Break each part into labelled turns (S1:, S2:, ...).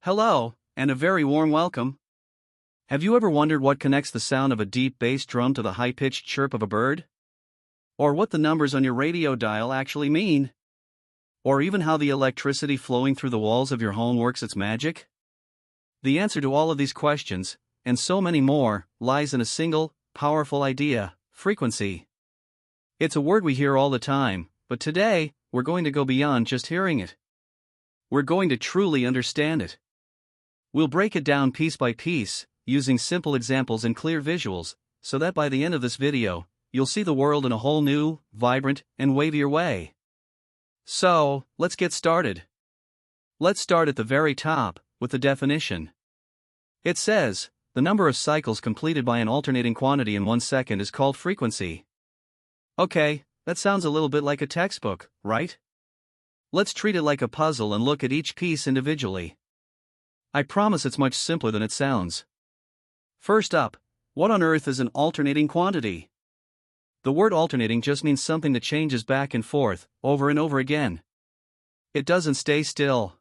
S1: Hello, and a very warm welcome. Have you ever wondered what connects the sound of a deep bass drum to the high-pitched chirp of a bird? Or what the numbers on your radio dial actually mean? Or even how the electricity flowing through the walls of your home works its magic? The answer to all of these questions, and so many more, lies in a single, powerful idea: frequency. It's a word we hear all the time, but today, we're going to go beyond just hearing it. We're going to truly understand it. We'll break it down piece by piece, using simple examples and clear visuals, so that by the end of this video, you'll see the world in a whole new, vibrant, and wavier way. So, let's get started. Let's start at the very top, with the definition. It says, the number of cycles completed by an alternating quantity in 1 second is called frequency. Okay, that sounds a little bit like a textbook, right? Let's treat it like a puzzle and look at each piece individually. I promise it's much simpler than it sounds. First up, what on earth is an alternating quantity? The word alternating just means something that changes back and forth, over and over again. It doesn't stay still.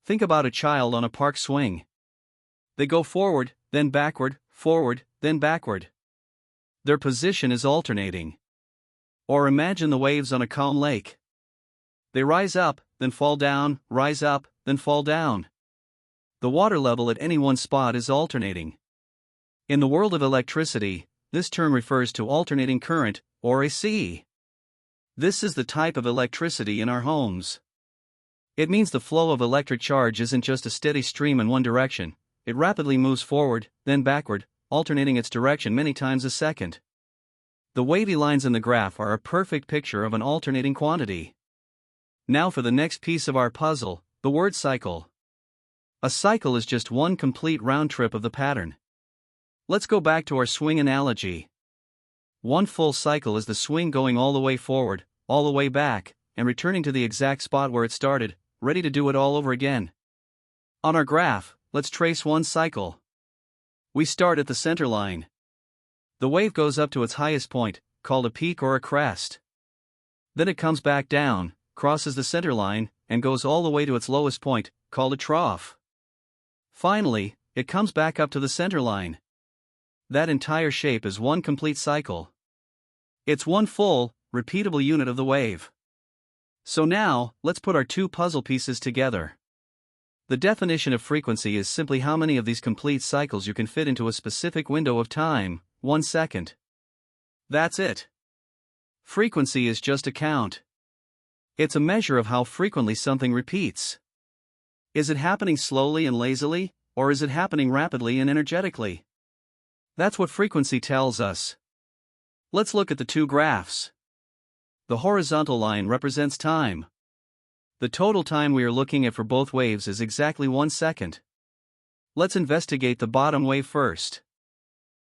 S1: Think about a child on a park swing. They go forward, then backward, then backward. Their position is alternating. Or imagine the waves on a calm lake. They rise up, then fall down, rise up, then fall down. The water level at any one spot is alternating. In the world of electricity, this term refers to alternating current, or AC. This is the type of electricity in our homes. It means the flow of electric charge isn't just a steady stream in one direction, it rapidly moves forward, then backward, alternating its direction many times a second. The wavy lines in the graph are a perfect picture of an alternating quantity. Now for the next piece of our puzzle, the word cycle. A cycle is just one complete round trip of the pattern. Let's go back to our swing analogy. One full cycle is the swing going all the way forward, all the way back, and returning to the exact spot where it started, ready to do it all over again. On our graph, let's trace one cycle. We start at the center line. The wave goes up to its highest point, called a peak or a crest. Then it comes back down, crosses the center line, and goes all the way to its lowest point, called a trough. Finally, it comes back up to the center line. That entire shape is one complete cycle. It's one full, repeatable unit of the wave. So now, let's put our two puzzle pieces together. The definition of frequency is simply how many of these complete cycles you can fit into a specific window of time, 1 second. That's it. Frequency is just a count. It's a measure of how frequently something repeats. Is it happening slowly and lazily, or is it happening rapidly and energetically? That's what frequency tells us. Let's look at the two graphs. The horizontal line represents time. The total time we are looking at for both waves is exactly 1 second. Let's investigate the bottom wave first.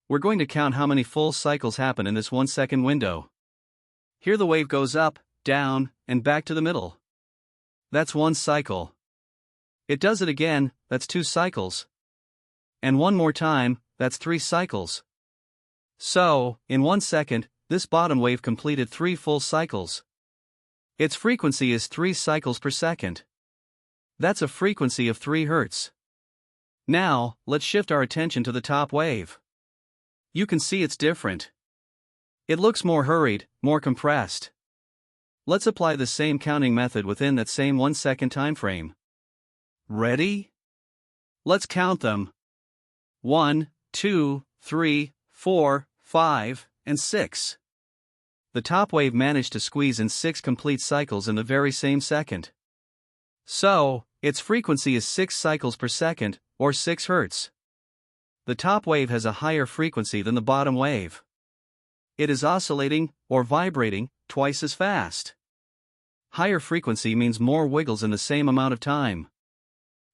S1: We're going to count how many full cycles happen in this 1 second window. Here the wave goes up, down, and back to the middle. That's one cycle. It does it again, that's 2 cycles. And one more time, that's 3 cycles. So, in 1 second, this bottom wave completed 3 full cycles. Its frequency is 3 cycles per second. That's a frequency of 3 Hz. Now, let's shift our attention to the top wave. You can see it's different. It looks more hurried, more compressed. Let's apply the same counting method within that same 1 second time frame. Ready? Let's count them. 1, 2, 3, 4, 5, and 6. The top wave managed to squeeze in 6 complete cycles in the very same second. So, its frequency is 6 cycles per second, or 6 Hz. The top wave has a higher frequency than the bottom wave. It is oscillating, or vibrating, twice as fast. Higher frequency means more wiggles in the same amount of time.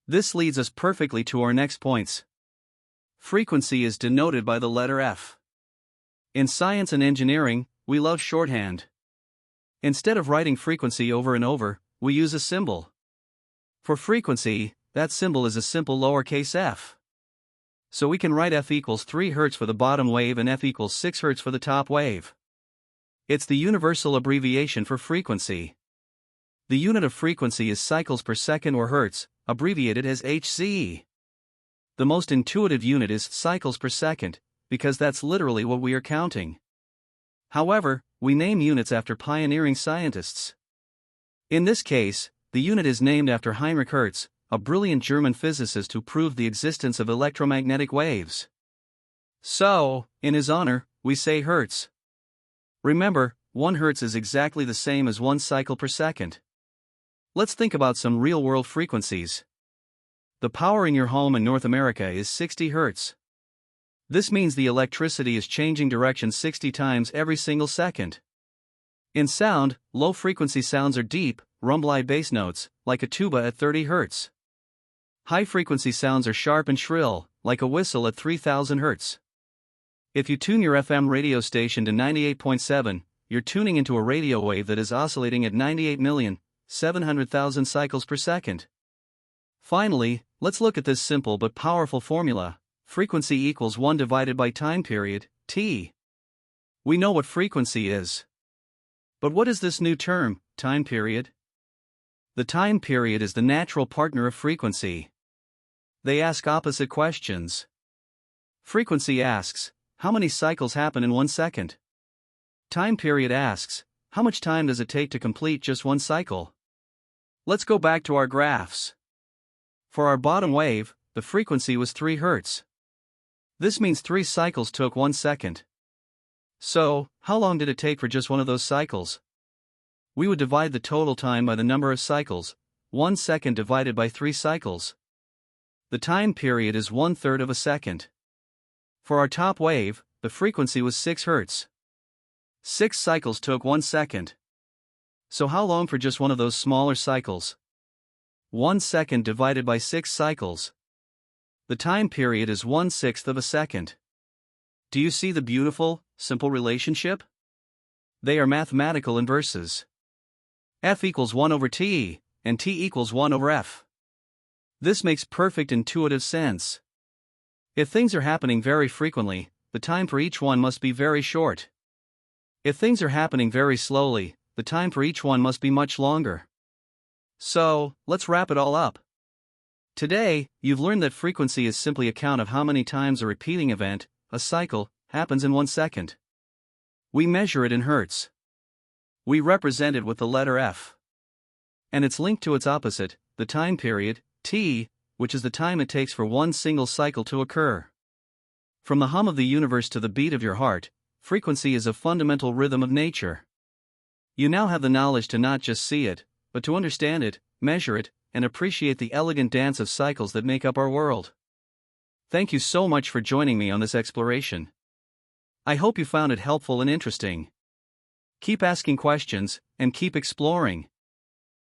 S1: This leads us perfectly to our next points. Frequency is denoted by the letter F. In science and engineering, we love shorthand. Instead of writing frequency over and over, we use a symbol. For frequency, that symbol is a simple lowercase f. So we can write F equals 3 Hz for the bottom wave and F equals 6 Hz for the top wave. It's the universal abbreviation for frequency. The unit of frequency is cycles per second or Hertz, abbreviated as HC. The most intuitive unit is cycles per second, because that's literally what we are counting. However, we name units after pioneering scientists. In this case, the unit is named after Heinrich Hertz, a brilliant German physicist who proved the existence of electromagnetic waves. So, in his honor, we say Hertz. Remember, 1 Hertz is exactly the same as 1 cycle per second. Let's think about some real-world frequencies. The power in your home in North America is 60 Hertz. This means the electricity is changing direction 60 times every single second. In sound, low-frequency sounds are deep, rumbly bass notes, like a tuba at 30 Hertz. High-frequency sounds are sharp and shrill, like a whistle at 3000 Hertz. If you tune your FM radio station to 98.7, you're tuning into a radio wave that is oscillating at 98,700,000 cycles per second. Finally, let's look at this simple but powerful formula. Frequency equals 1 divided by time period, t. We know what frequency is. But what is this new term, time period? The time period is the natural partner of frequency. They ask opposite questions. Frequency asks, how many cycles happen in 1 second? Time period asks, how much time does it take to complete just 1 cycle? Let's go back to our graphs. For our bottom wave, the frequency was 3 Hertz. This means 3 cycles took 1 second. So, how long did it take for just one of those cycles? We would divide the total time by the number of cycles, 1 second divided by 3 cycles. The time period is 1/3 of a second. For our top wave, the frequency was 6 Hertz. 6 cycles took 1 second. So how long for just one of those smaller cycles? 1 second divided by 6 cycles. The time period is 1/6 of a second. Do you see the beautiful, simple relationship? They are mathematical inverses. F equals 1 over T, and T equals 1 over F. This makes perfect intuitive sense. If things are happening very frequently, the time for each one must be very short. If things are happening very slowly, the time for each one must be much longer. So, let's wrap it all up. Today, you've learned that frequency is simply a count of how many times a repeating event, a cycle, happens in 1 second. We measure it in Hertz. We represent it with the letter F. And it's linked to its opposite, the time period, T, which is the time it takes for 1 single cycle to occur. From the hum of the universe to the beat of your heart, frequency is a fundamental rhythm of nature. You now have the knowledge to not just see it, but to understand it, measure it, and appreciate the elegant dance of cycles that make up our world. Thank you so much for joining me on this exploration. I hope you found it helpful and interesting. Keep asking questions, and keep exploring.